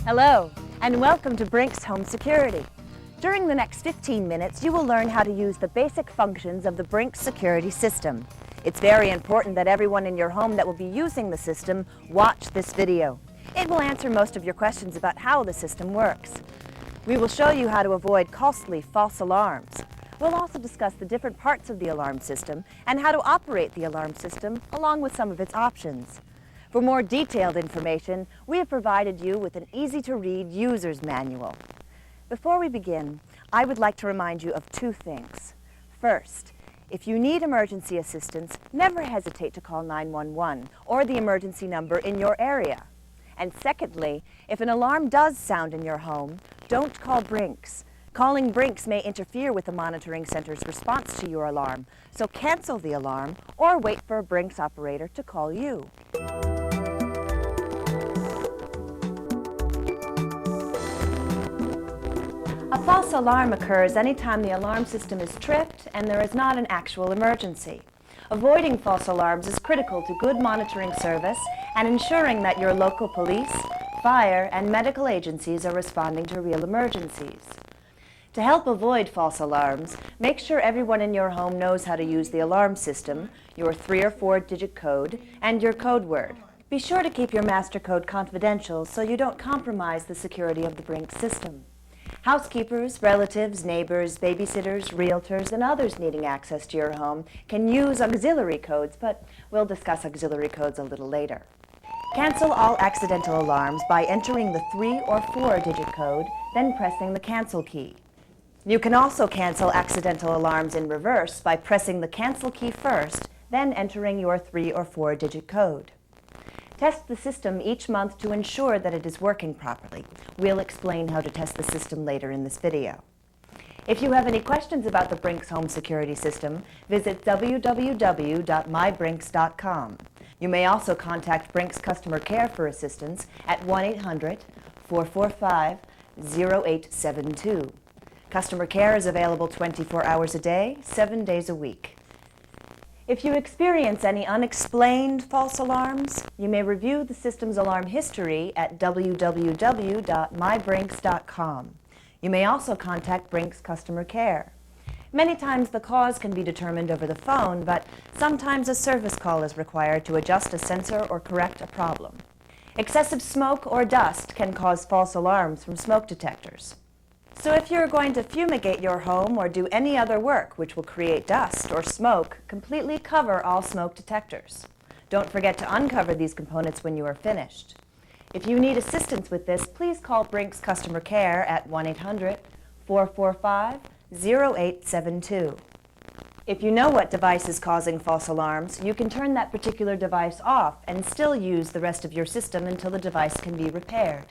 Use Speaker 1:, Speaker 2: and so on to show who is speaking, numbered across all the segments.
Speaker 1: Hello, and welcome to Brinks Home Security. During the next 15 minutes, you will learn how to use the basic functions of the Brinks security system. It's very important that everyone in your home that will be using the system watch this video. It will answer most of your questions about how the system works. We will show you how to avoid costly false alarms. We'll also discuss the different parts of the alarm system and how to operate the alarm system along with some of its options. For more detailed information, we have provided you with an easy-to-read user's manual. Before we begin, I would like to remind you of two things. First, if you need emergency assistance, never hesitate to call 911 or the emergency number in your area. And secondly, if an alarm does sound in your home, don't call Brinks. Calling Brinks may interfere with the monitoring center's response to your alarm, so cancel the alarm or wait for a Brinks operator to call you. A false alarm occurs anytime the alarm system is tripped and there is not an actual emergency. Avoiding false alarms is critical to good monitoring service and ensuring that your local police, fire, and medical agencies are responding to real emergencies. To help avoid false alarms, make sure everyone in your home knows how to use the alarm system, your 3 or 4-digit code, and your code word. Be sure to keep your master code confidential so you don't compromise the security of the Brinks system. Housekeepers, relatives, neighbors, babysitters, realtors, and others needing access to your home can use auxiliary codes, but we'll discuss auxiliary codes a little later. Cancel all accidental alarms by entering the 3 or 4-digit code, then pressing the cancel key. You can also cancel accidental alarms in reverse by pressing the cancel key first, then entering your 3 or 4-digit code. Test the system each month to ensure that it is working properly. We'll explain how to test the system later in this video. If you have any questions about the Brinks home security system, visit www.mybrinks.com. You may also contact Brinks customer care for assistance at 1-800-445-0872. Customer care is available 24 hours a day, 7 days a week. If you experience any unexplained false alarms, you may review the system's alarm history at www.mybrinks.com. You may also contact Brinks customer care. Many times the cause can be determined over the phone, but sometimes a service call is required to adjust a sensor or correct a problem. Excessive smoke or dust can cause false alarms from smoke detectors. So if you're going to fumigate your home or do any other work which will create dust or smoke, completely cover all smoke detectors. Don't forget to uncover these components when you are finished. If you need assistance with this, please call Brinks customer care at 1-800-445-0872. If you know what device is causing false alarms, you can turn that particular device off and still use the rest of your system until the device can be repaired.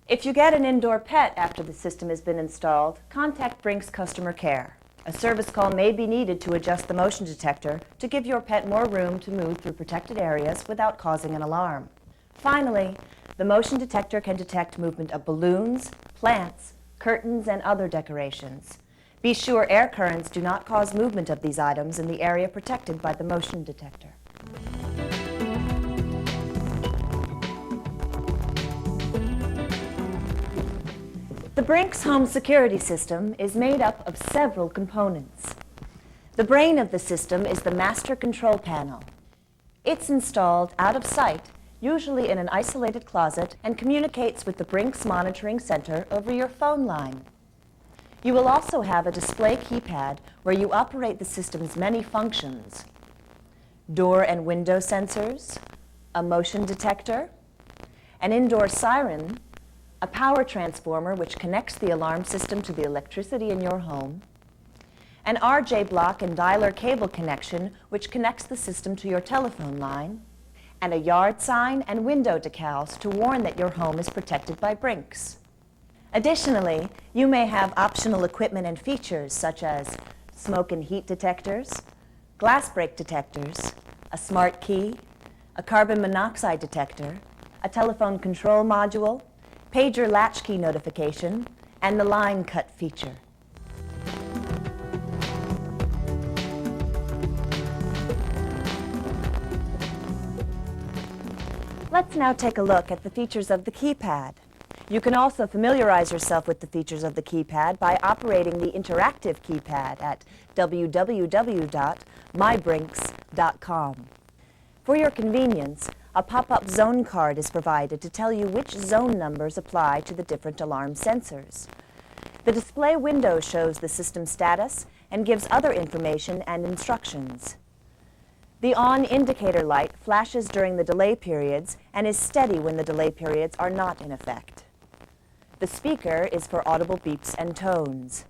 Speaker 1: If you get an indoor pet after the system has been installed, contact Brinks customer care. A service call may be needed to adjust the motion detector to give your pet more room to move through protected areas without causing an alarm. Finally, the motion detector can detect movement of balloons, plants, curtains, and other decorations. Be sure air currents do not cause movement of these items in the area protected by the motion detector. The Brinks home security system is made up of several components. The brain of the system is the master control panel. It's installed out of sight, usually in an isolated closet, and communicates with the Brinks monitoring center over your phone line. You will also have a display keypad where you operate the system's many functions: door and window sensors, a motion detector, an indoor siren, a power transformer which connects the alarm system to the electricity in your home, an RJ block and dialer cable connection which connects the system to your telephone line, and a yard sign and window decals to warn that your home is protected by Brinks. Additionally, you may have optional equipment and features such as smoke and heat detectors, glass break detectors, a smart key, a carbon monoxide detector, a telephone control module, pager latchkey notification, and the line cut feature. Let's now take a look at the features of the keypad. You can also familiarize yourself with the features of the keypad by operating the interactive keypad at www.mybrinks.com. For your convenience, a pop-up zone card is provided to tell you which zone numbers apply to the different alarm sensors. The display window shows the system status and gives other information and instructions. The on indicator light flashes during the delay periods and is steady when the delay periods are not in effect. The speaker is for audible beeps and tones.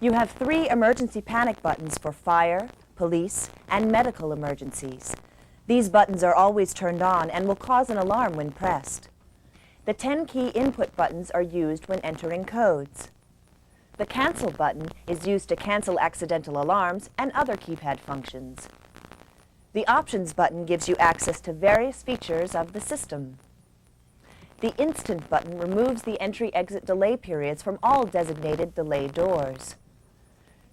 Speaker 1: You have 3 emergency panic buttons for fire, police, and medical emergencies. These buttons are always turned on and will cause an alarm when pressed. The 10-key input buttons are used when entering codes. The cancel button is used to cancel accidental alarms and other keypad functions. The options button gives you access to various features of the system. The instant button removes the entry-exit delay periods from all designated delay doors.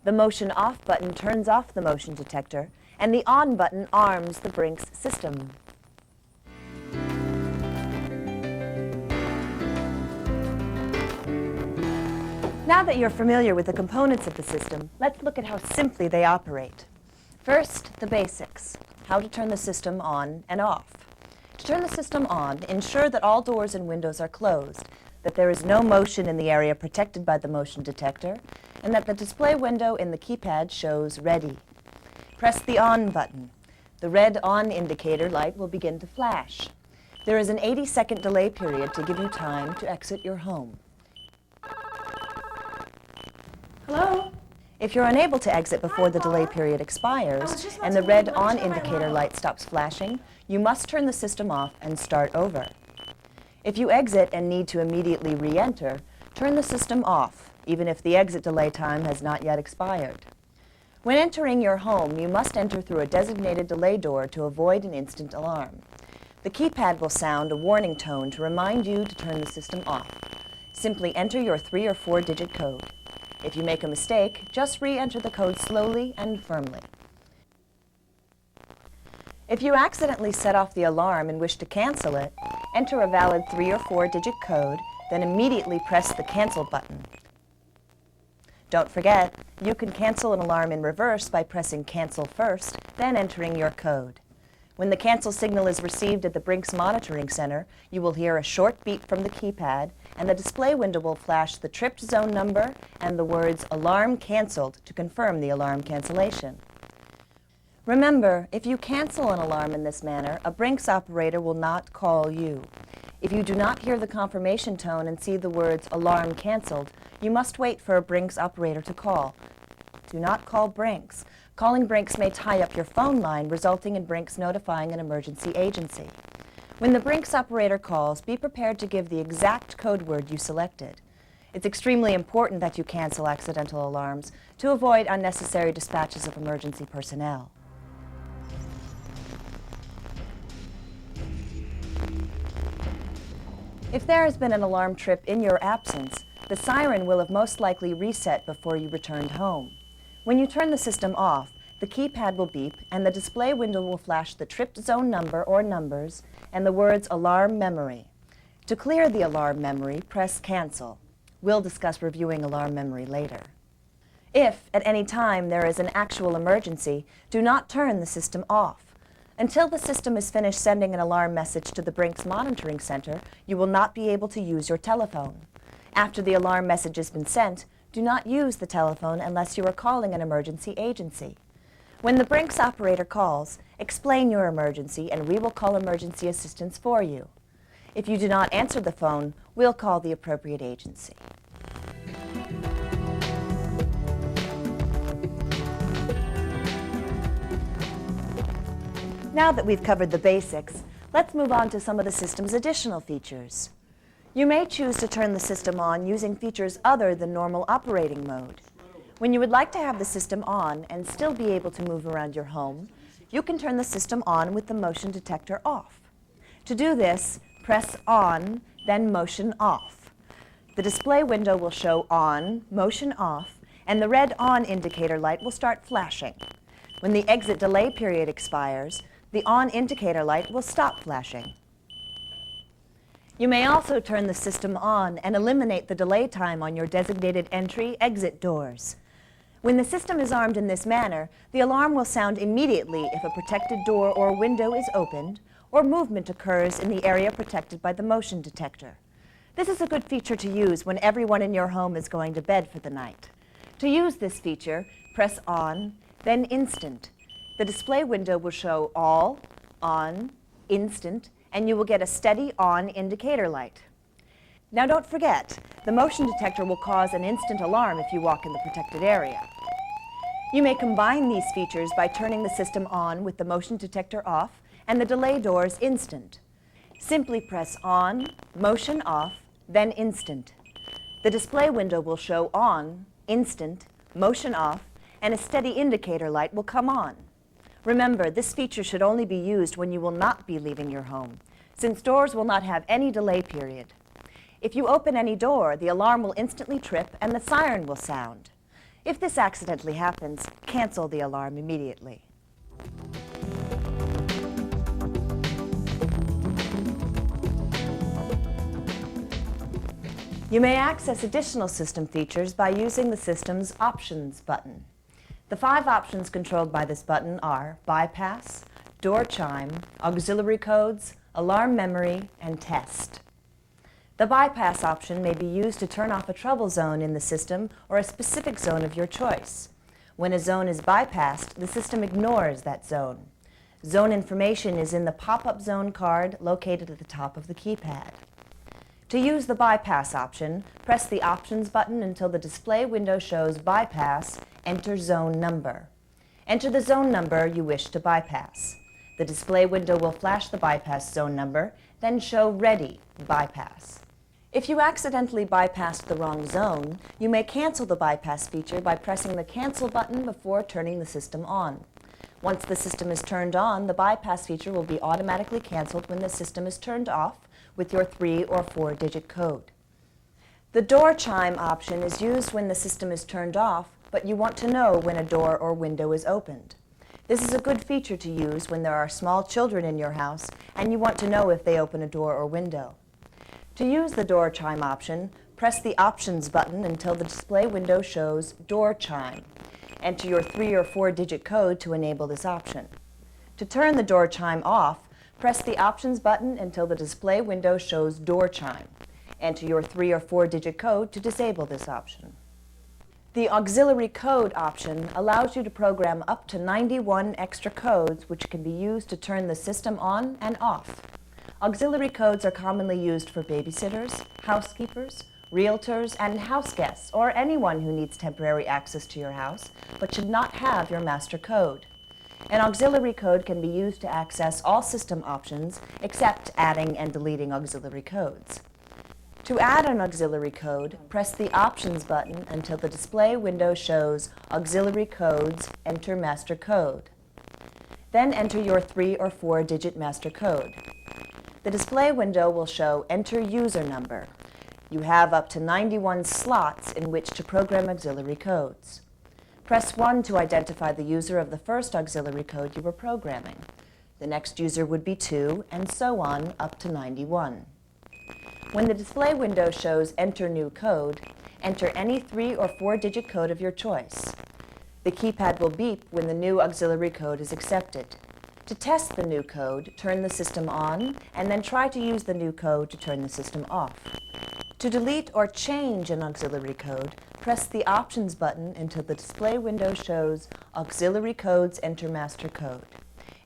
Speaker 1: The motion off button turns off the motion detector, and the on button arms the Brinks system. Now that you're familiar with the components of the system, let's look at how simply they operate. First, the basics: how to turn the system on and off. To turn the system on, ensure that all doors and windows are closed, that there is no motion in the area protected by the motion detector, and that the display window in the keypad shows ready. Press the on button. The red on indicator light will begin to flash. There is an 80-second delay period to give you time to exit your home.
Speaker 2: Hello?
Speaker 1: If you're unable to exit before the delay period expires and the red on indicator light stops flashing, you must turn the system off and start over. If you exit and need to immediately re-enter, turn the system off, even if the exit delay time has not yet expired. When entering your home, you must enter through a designated delay door to avoid an instant alarm. The keypad will sound a warning tone to remind you to turn the system off. Simply enter your 3 or 4-digit code. If you make a mistake, just re-enter the code slowly and firmly. If you accidentally set off the alarm and wish to cancel it, enter a valid 3 or 4-digit code, then immediately press the cancel button. Don't forget, you can cancel an alarm in reverse by pressing cancel first, then entering your code. When the cancel signal is received at the Brinks Monitoring Center, you will hear a short beep from the keypad, and the display window will flash the tripped zone number and the words "Alarm Canceled" to confirm the alarm cancellation. Remember, if you cancel an alarm in this manner, a Brinks operator will not call you. If you do not hear the confirmation tone and see the words "Alarm Canceled," you must wait for a Brinks operator to call. Do not call Brinks. Calling Brinks may tie up your phone line, resulting in Brinks notifying an emergency agency. When the Brinks operator calls, be prepared to give the exact code word you selected. It's extremely important that you cancel accidental alarms to avoid unnecessary dispatches of emergency personnel. If there has been an alarm trip in your absence, the siren will have most likely reset before you returned home. When you turn the system off, the keypad will beep and the display window will flash the tripped zone number or numbers and the words "Alarm Memory." To clear the alarm memory, press Cancel. We'll discuss reviewing alarm memory later. If, at any time, there is an actual emergency, do not turn the system off. Until the system is finished sending an alarm message to the Brinks Monitoring Center, you will not be able to use your telephone. After the alarm message has been sent, do not use the telephone unless you are calling an emergency agency. When the Brinks operator calls, explain your emergency and we will call emergency assistance for you. If you do not answer the phone, we'll call the appropriate agency. Now that we've covered the basics, let's move on to some of the system's additional features. You may choose to turn the system on using features other than normal operating mode. When you would like to have the system on and still be able to move around your home, you can turn the system on with the motion detector off. To do this, press On, then Motion Off. The display window will show On, Motion Off, and the red On indicator light will start flashing. When the exit delay period expires, the On indicator light will stop flashing. You may also turn the system on and eliminate the delay time on your designated entry/exit doors. When the system is armed in this manner, the alarm will sound immediately if a protected door or window is opened or movement occurs in the area protected by the motion detector. This is a good feature to use when everyone in your home is going to bed for the night. To use this feature, press On, then Instant. The display window will show All, On, Instant, and you will get a steady on indicator light. Now don't forget, the motion detector will cause an instant alarm if you walk in the protected area. You may combine these features by turning the system on with the motion detector off and the delay doors instant. Simply press On, Motion Off, then Instant. The display window will show On, Instant, Motion Off, and a steady indicator light will come on. Remember, this feature should only be used when you will not be leaving your home, since doors will not have any delay period. If you open any door, the alarm will instantly trip and the siren will sound. If this accidentally happens, cancel the alarm immediately. You may access additional system features by using the system's Options button. The 5 options controlled by this button are Bypass, Door Chime, Auxiliary Codes, Alarm Memory, and Test. The Bypass option may be used to turn off a trouble zone in the system or a specific zone of your choice. When a zone is bypassed, the system ignores that zone. Zone information is in the pop-up zone card located at the top of the keypad. To use the Bypass option, press the Options button until the display window shows Bypass, Enter Zone Number. Enter the zone number you wish to bypass. The display window will flash the bypass zone number, then show Ready Bypass. If you accidentally bypassed the wrong zone, you may cancel the bypass feature by pressing the Cancel button before turning the system on. Once the system is turned on, the bypass feature will be automatically canceled when the system is turned off with your 3 or 4-digit code. The Door Chime option is used when the system is turned off, but you want to know when a door or window is opened. This is a good feature to use when there are small children in your house and you want to know if they open a door or window. To use the Door Chime option, press the Options button until the display window shows Door Chime. Enter your 3 or 4-digit code to enable this option. To turn the Door Chime off, press the Options button until the display window shows Door Chime. Enter your 3 or 4-digit code to disable this option. The Auxiliary Code option allows you to program up to 91 extra codes which can be used to turn the system on and off. Auxiliary codes are commonly used for babysitters, housekeepers, realtors, and house guests, or anyone who needs temporary access to your house but should not have your master code. An auxiliary code can be used to access all system options except adding and deleting auxiliary codes. To add an auxiliary code, press the Options button until the display window shows Auxiliary Codes, Enter Master Code. Then enter your 3 or 4-digit master code. The display window will show Enter User Number. You have up to 91 slots in which to program auxiliary codes. Press 1 to identify the user of the first auxiliary code you were programming. The next user would be 2, and so on up to 91. When the display window shows Enter New Code, enter any 3 or 4-digit code of your choice. The keypad will beep when the new auxiliary code is accepted. To test the new code, turn the system on, and then try to use the new code to turn the system off. To delete or change an auxiliary code, press the Options button until the display window shows Auxiliary Codes Enter Master Code.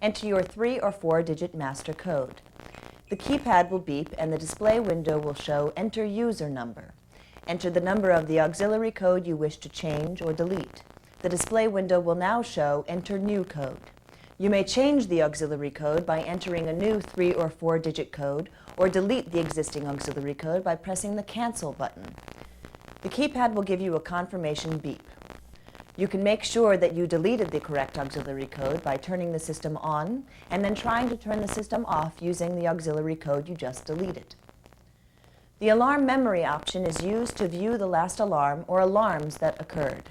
Speaker 1: Enter your 3 or 4-digit master code. The keypad will beep and the display window will show Enter User Number. Enter the number of the auxiliary code you wish to change or delete. The display window will now show Enter New Code. You may change the auxiliary code by entering a new 3 or 4-digit code or delete the existing auxiliary code by pressing the Cancel button. The keypad will give you a confirmation beep. You can make sure that you deleted the correct auxiliary code by turning the system on and then trying to turn the system off using the auxiliary code you just deleted. The Alarm Memory option is used to view the last alarm or alarms that occurred.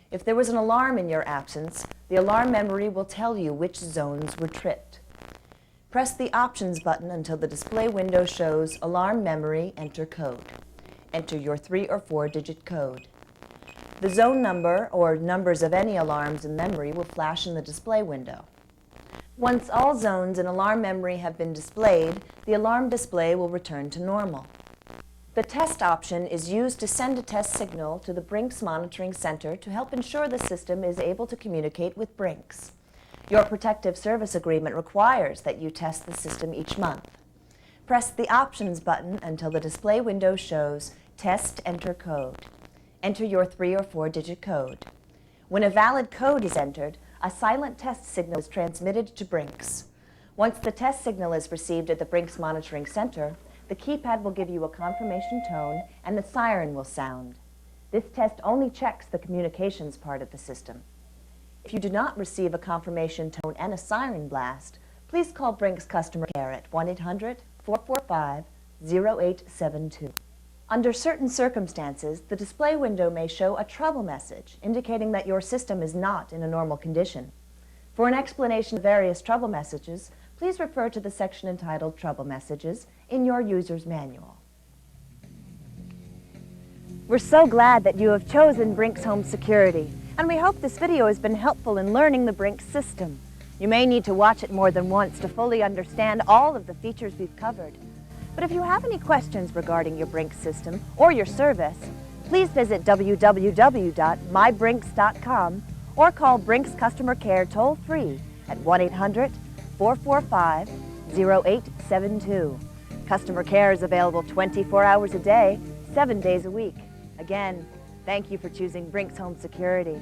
Speaker 1: If there was an alarm in your absence, the Alarm Memory will tell you which zones were tripped. Press the Options button until the display window shows Alarm Memory, enter code. Enter your 3 or 4-digit code. The zone number or numbers of any alarms in memory will flash in the display window. Once all zones in alarm memory have been displayed, the alarm display will return to normal. The Test option is used to send a test signal to the Brinks Monitoring Center to help ensure the system is able to communicate with Brinks. Your protective service agreement requires that you test the system each month. Press the Options button until the display window shows Test Enter Code. Enter your 3 or 4-digit code. When a valid code is entered, a silent test signal is transmitted to Brinks. Once the test signal is received at the Brinks Monitoring Center, the keypad will give you a confirmation tone and the siren will sound. This test only checks the communications part of the system. If you do not receive a confirmation tone and a siren blast, please call Brinks customer care at 1-800-445-0872. Under certain circumstances, the display window may show a trouble message indicating that your system is not in a normal condition. For an explanation of various trouble messages, please refer to the section entitled Trouble Messages in your user's manual. We're so glad that you have chosen Brinks Home Security, and we hope this video has been helpful in learning the Brinks system. You may need to watch it more than once to fully understand all of the features we've covered. But if you have any questions regarding your Brinks system or your service, please visit www.mybrinks.com or call Brinks Customer Care toll-free at 1-800-445-0872. Customer care is available 24 hours a day, 7 days a week. Again, thank you for choosing Brinks Home Security.